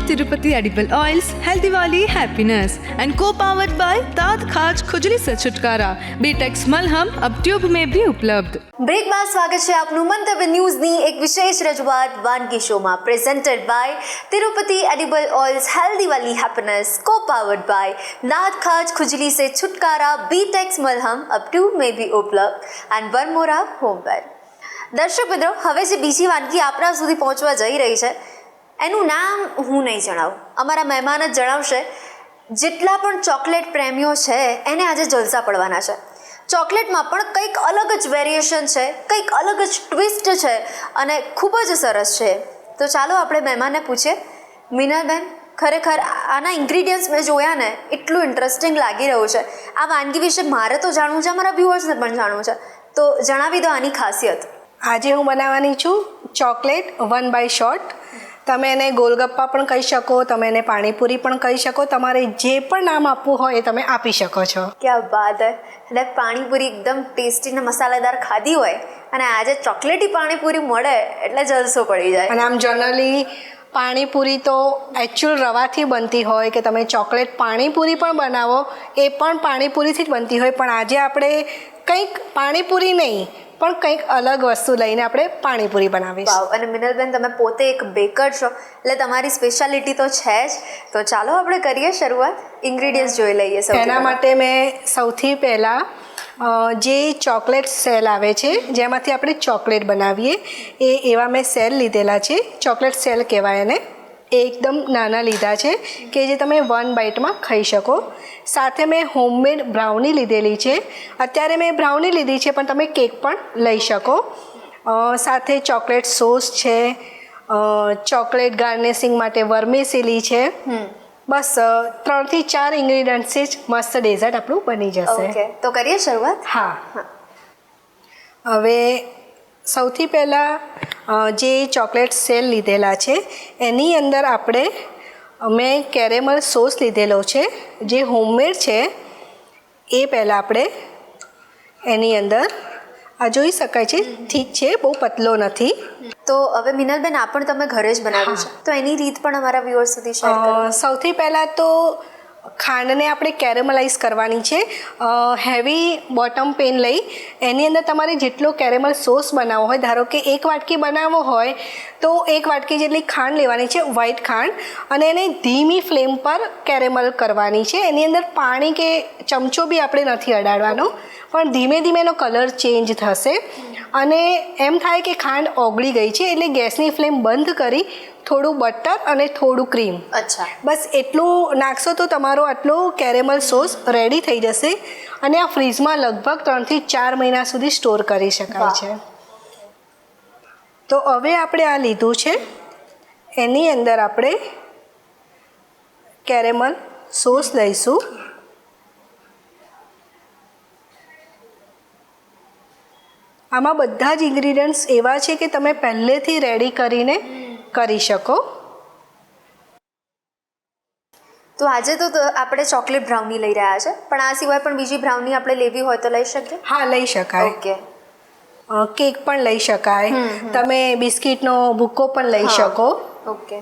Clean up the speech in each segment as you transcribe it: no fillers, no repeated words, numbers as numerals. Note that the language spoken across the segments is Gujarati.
Tirupati Edible Oils, Healthy Wali Happiness and co-powered by दांत खाज खुजली से छुटकारा बीटेक्स मलहम अब ट्यूब में भी उपलब्ध। બ્રેક બાદ સ્વાગત છે આપનું મંતવ્ય ન્યૂઝની એક વિશેષ રજૂઆત વાનગી શોમાં presented by Tirupati edible oils healthy વાલી હેપીનેસ કો પાવર્ડ બાય દાંત ખાજ खुजली से छुटकारा बीटेक्स मलहम अब ट्यूब में भी उपलब्ध एंड बरमोरा होमवेयर। દર્શક મિત્રો, હવે જે બીજી વાનગી આપણા સુધી પહોંચવા જઈ રહી છે એનું નામ હું નહીં જણાવું, અમારા મહેમાન જ જણાવશે। જેટલા પણ ચોકલેટ પ્રેમીઓ છે એને આજે જલસા પડવાના છે। ચોકલેટમાં પણ કંઈક અલગ જ વેરિએશન છે, કંઈક અલગ જ ટ્વિસ્ટ છે અને ખૂબ જ સરસ છે। તો ચાલો આપણે મહેમાનને પૂછીએ। મીનાબેન, ખરેખર આના ઇન્ગ્રીડિયન્ટ્સ મેં જોયા ને એટલું ઇન્ટરેસ્ટિંગ લાગી રહ્યું છે। આ વાનગી વિશે મારે તો જાણવું છે, અમારા વ્યુઅર્સને પણ જાણવું છે, તો જણાવી દો આની ખાસિયત। આજે હું બનાવવાની છું ચોકલેટ 1 બાય શોર્ટ। તમે એને ગોલગપ્પા પણ કહી શકો, તમે એને પાણીપુરી પણ કહી શકો, તમારે જે પણ નામ આપવું હોય એ તમે આપી શકો છો। क्या बात है। એટલે પાણીપુરી એકદમ ટેસ્ટી ને મસાલેદાર ખાધી હોય અને આજે ચોકલેટી પાણીપુરી મળે એટલે જલસો પડી જાય। અને આમ જનરલી પાણીપુરી તો એકચ્યુઅલ રવાથી બનતી હોય કે તમે ચોકલેટ પાણીપુરી પણ બનાવો એ પણ પાણીપુરીથી જ બનતી હોય, પણ આજે આપણે કંઈક પાણીપુરી નહીં પણ કંઈક અલગ વસ્તુ લઈને આપણે પાણીપુરી બનાવીશું। વાવ। અને મિનલબેન, તમે પોતે એક બેકર છો એટલે તમારી સ્પેશિયાલિટી તો છે જ, તો ચાલો આપણે કરીએ શરૂઆત। ઇન્ગ્રીડિયન્ટ્સ જોઈ લઈએ। એના માટે મેં સૌથી પહેલાં જે ચોકલેટ સેલ આવે છે જેમાંથી આપણે ચોકલેટ બનાવીએ એવા મેં સેલ લીધેલા છે। ચોકલેટ સેલ કહેવાય એને। એકદમ નાના લીધા છે કે જે તમે 1 બાઇટમાં ખાઈ શકો। સાથે મેં હોમમેડ બ્રાઉની લીધેલી છે। અત્યારે મેં બ્રાઉની લીધી છે પણ તમે કેક પણ લઈ શકો। સાથે ચોકલેટ સોસ છે, ચોકલેટ ગાર્નિશિંગ માટે વર્મિસેલી છે। બસ 3 થી 4 ઇન્ગ્રીડિયન્ટ્સથી જ મસ્ત ડેઝર્ટ આપણું બની જશે। ઓકે, તો કરીએ શરૂઆત। હા, હવે સૌથી પહેલાં જે ચોકલેટ સેલ લીધેલા છે એની અંદર આપણે મેં કેરેમલ સોસ લીધેલો છે જે હોમમેડ છે। એ પહેલાં આપણે એની અંદર આ જોઈ શકાય છે, ઠીક છે, બહુ પતલો નથી। તો હવે મિનલબેન, આ પણ તમે ઘરે જ બનાવ્યું છે, તો એની રીત પણ અમારા વ્યુઅર્સ સુધી શેર કરો। સૌથી પહેલાં તો ખાંડને આપણે કેરેમલાઇઝ કરવાની છે। હેવી બોટમ પેન લઈ એની અંદર તમારે જેટલો કેરેમલ સોસ બનાવવો હોય, ધારો કે 1 વાટકી બનાવવો હોય તો 1 વાટકી જેટલી ખાંડ લેવાની છે, વ્હાઈટ ખાંડ, અને એને ધીમી ફ્લેમ પર કેરેમલ કરવાની છે। એની અંદર પાણી કે ચમચો બી આપણે નથી અડાડવાનો, પણ ધીમે ધીમે એનો કલર ચેન્જ થશે અને એમ થાય કે ખાંડ ઓગળી ગઈ છે એટલે ગેસની ફ્લેમ બંધ કરી થોડું બટર અને થોડું ક્રીમ, અચ્છા, બસ એટલું નાખશો તો તમારો આટલો કેરેમલ સોસ રેડી થઈ જશે અને આ ફ્રીઝમાં લગભગ 3 થી 4 મહિના સુધી સ્ટોર કરી શકાય છે। તો હવે આપણે આ લીધું છે, એની અંદર આપણે કેરેમલ સોસ લઈશું। આમાં બધા જ ઇન્ગ્રીડિયન્ટ્સ એવા છે કે તમે પહેલેથી રેડી કરીને કરી શકો। તો આજે તો આપણે ચોકલેટ બ્રાઉની લઈ રહ્યા છે, પણ આ સિવાય પણ બીજી બ્રાઉની આપણે લેવી હોય તો લઈ શકીએ? હા, લઈ શકાય। ઓકે, કેક પણ લઈ શકાય, તમે બિસ્કિટનો ભૂકો પણ લઈ શકો। ઓકે।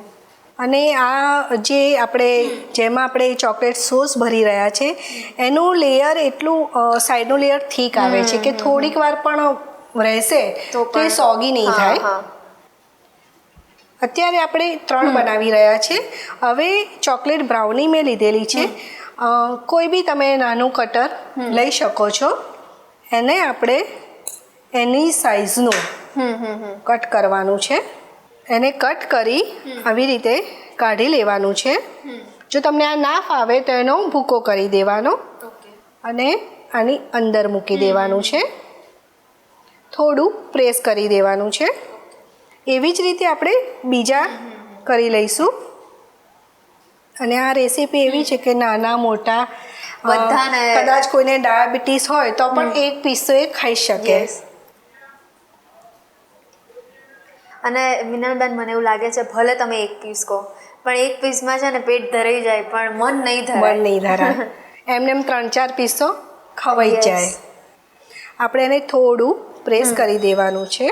અને આ જે આપણે જેમાં આપણે ચોકલેટ સોસ ભરી રહ્યા છે એનું લેયર એટલું સાઈડનું લેયર થીક આવે છે કે થોડીક વાર પણ રહેશે તો એ સોગી નહીં થાય। અત્યારે આપણે 3 બનાવી રહ્યા છે। હવે ચોકલેટ બ્રાઉની મેં લીધેલી છે, કોઈ બી તમે નાનું કટર લઈ શકો છો। એને આપણે એની સાઈઝનું કટ કરવાનું છે। એને કટ કરી આવી રીતે કાઢી લેવાનું છે। જો તમને આ ના ફાવે તો એનો ભૂકો કરી દેવાનો અને આની અંદર મૂકી દેવાનું છે, થોડું પ્રેસ કરી દેવાનું છે। એવી જ રીતે આપણે બીજા કરી લઈશું। અને આ રેસીપી એવી છે કે નાના મોટા બધાને, કદાચ કોઈને ડાયાબિટીસ હોય તો પણ 1 પીસ તો એ ખાઈ શકે। અને મિનલબેન, મને એવું લાગે છે ભલે તમે 1 પીસ કહો પણ 1 પીસમાં છે ને પેટ ધરાઈ જાય પણ મન નહીં ધરાય। એમને 3-4 પીસ તો ખવાઈ જાય। આપણે એને થોડું પ્રેસ કરી દેવાનું છે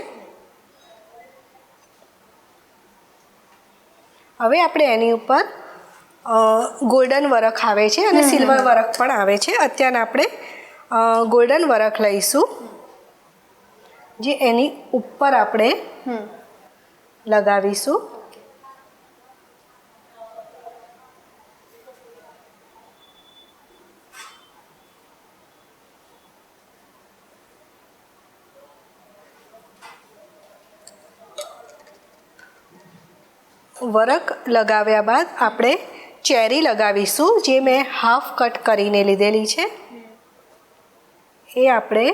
હવે આપણે એની ઉપર ગોલ્ડન વરખ આવે છે અને સિલ્વર વરખ પણ આવે છે. અત્યારે આપણે ગોલ્ડન વરખ લઈશું, જે એની ઉપર આપણે લગાવીશું. વરખ લગાવ્યા બાદ આપણે ચેરી લગાવીશું, જે મેં હાફ કટ કરીને લીધેલી છે. એ આપણે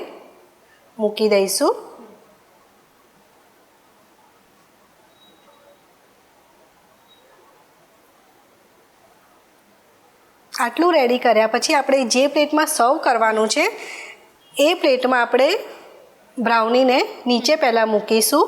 મૂકી દઈશું. આટલું રેડી કર્યા પછી આપણે જે પ્લેટમાં સર્વ કરવાનું છે એ પ્લેટમાં આપણે બ્રાઉનીને નીચે પહેલાં મૂકીશું.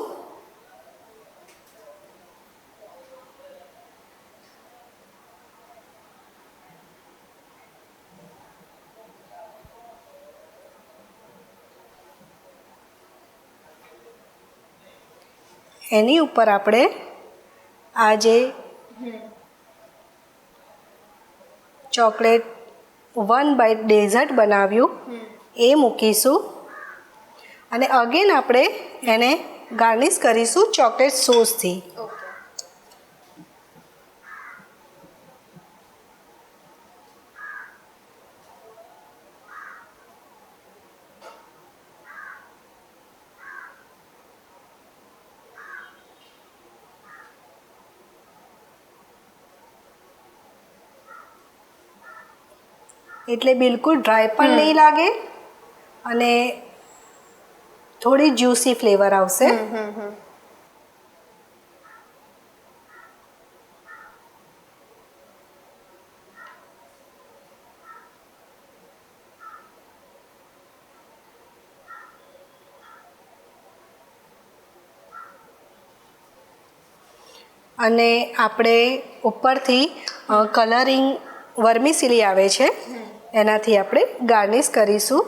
એની ઉપર આપણે આ જે ચોકલેટ 1 બાઇટ ડેઝર્ટ બનાવ્યું એ મૂકીશું અને અગેન આપણે એને ગાર્નિશ કરીશું ચોકલેટ સોસથી. એટલે બિલકુલ ડ્રાય પણ નહીં લાગે અને થોડી જ્યુસી ફ્લેવર આવશે. અને આપણે ઉપરથી કલરિંગ વર્મિસિલી આવે છે એનાથી આપણે ગાર્નિશ કરીશું.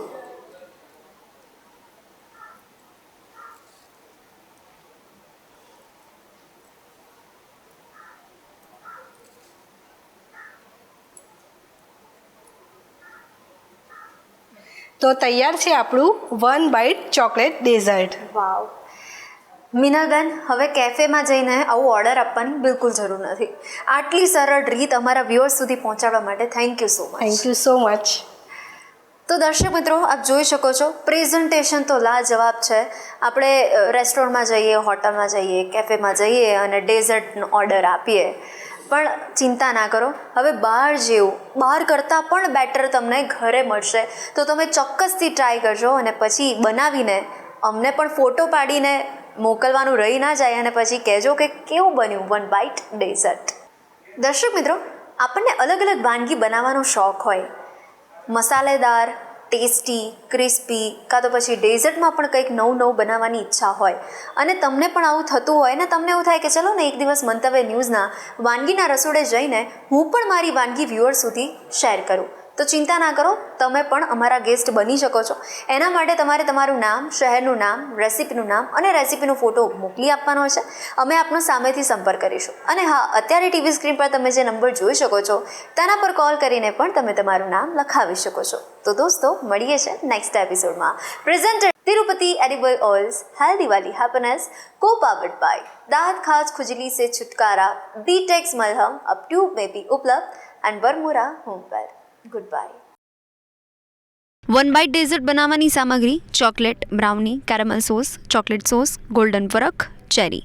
તો તૈયાર છે આપણું 1 બાઇટ ચોકલેટ ડેઝર્ટ. વાવ મીનાબેન, હવે કેફેમાં જઈને આવું ઓર્ડર આપવાની બિલકુલ જરૂર નથી. આટલી સરળ રીત અમારા વ્યુઅર્સ સુધી પહોંચાડવા માટે thank you so much. Thank you so much. તો દર્શક મિત્રો, આપ જોઈ શકો છો પ્રેઝન્ટેશન તો લાજવાબ છે. આપણે રેસ્ટોરન્ટમાં જઈએ, હોટલમાં જઈએ, કેફેમાં જઈએ અને ડેઝર્ટનો ઓર્ડર આપીએ, પણ ચિંતા ના કરો, હવે બહાર જેવું, બહાર કરતાં પણ બેટર તમને ઘરે મળશે. તો તમે ચોક્કસથી ટ્રાય કરજો અને પછી બનાવીને અમને પણ ફોટો પાડીને મોકલવાનું રહી ના જાય અને પછી કહેજો કે કેવું બન્યું 1 બાઇટ ડેઝર્ટ. દર્શક મિત્રો, આપણને અલગ અલગ વાનગી બનાવવાનો શોખ હોય, મસાલેદાર, ટેસ્ટી, ક્રિસ્પી, કાં તો પછી ડેઝર્ટમાં પણ કંઈક નવું નવું બનાવવાની ઈચ્છા હોય અને તમને પણ આવું થતું હોય ને તમને એવું થાય કે ચલો ને એક દિવસ મંતવ્ય ન્યૂઝના વાનગીના રસોડે જઈને હું પણ મારી વાનગી વ્યુઅર્સ સુધી શેર કરું, તો ચિંતા ના કરો, તમે પણ અમારા ગેસ્ટ બની શકો છો. એના માટે તમારે તમારું નામ, શહેરનું નામ, રેસિપીનું નામ અને રેસિપીનો ફોટો મોકલી આપવાનો છે. અમે આપનો સામેથી સંપર્ક કરીશું. અને હા, અત્યારે ટીવી સ્ક્રીન પર તમે જે નંબર જોઈ શકો છો તેના પર કોલ કરીને પણ તમે તમારું નામ લખાવી શકો છો. તો દોસ્તો, મળીએ છે નેક્સ્ટ એપિસોડમાં. પ્રેઝેન્ટેડ तिरुपति एडिबल ऑयल्स, हेल्दी वाली हैप्पीनेस, को पावर्ड बाय दांत खाज खुजली से छुटकारा, बीटेक्स मलहम अब ट्यूब में भी उपलब्ध एंड बरमूरा होम पर. Goodbye. 1 બાઇટ ડેઝર્ટ બનાવવાની સામગ્રી: chocolate, brownie, caramel sauce, chocolate sauce, golden વરખ, ચેરી.